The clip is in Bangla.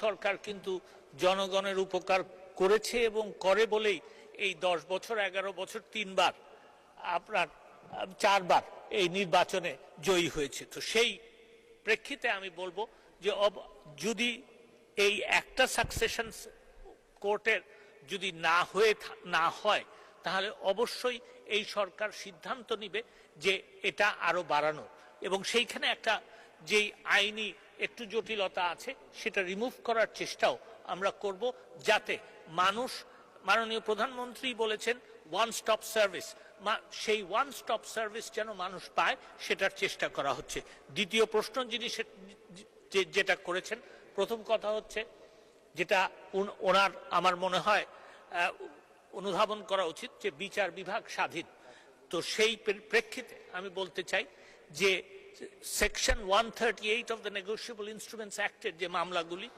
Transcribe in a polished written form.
সরকার কিন্তু জনগণের উপকার করেছে এবং করে বলেই এই 10 বছর 11 বছর 3বার আপনার 4বার এই নির্বাচনে জয়ী হয়েছে। তো সেই প্রেক্ষিতে আমি বলবো যে যদি এই একটা সাকসেশন কোর্টের যদি না হয় তাহলে অবশ্যই এই সরকার সিদ্ধান্ত নিবে যে এটা আরো বাড়ানো, এবং সেইখানে একটা যেই আইনি একটু জটিলতা আছে সেটা রিমুভ করার চেষ্টাও আমরা করব, যাতে মানুষ, মাননীয় প্রধানমন্ত্রী বলেছেন ওয়ান স্টপ সার্ভিস, সেই ওয়ান স্টপ সার্ভিস যেন মানুষ পায় সেটার চেষ্টা করা হচ্ছে। দ্বিতীয় প্রশ্ন যিনি যেটা করেছেন, প্রথম কথা হচ্ছে যেটা ওনার আমার মনে হয় অনুধাবন করা উচিত যে বিচার বিভাগ স্বাধীন। তো সেই প্রেক্ষিতে আমি বলতে চাই যে section 138 of the negotiable instruments অ্যাক্টের যে মামলাগুলি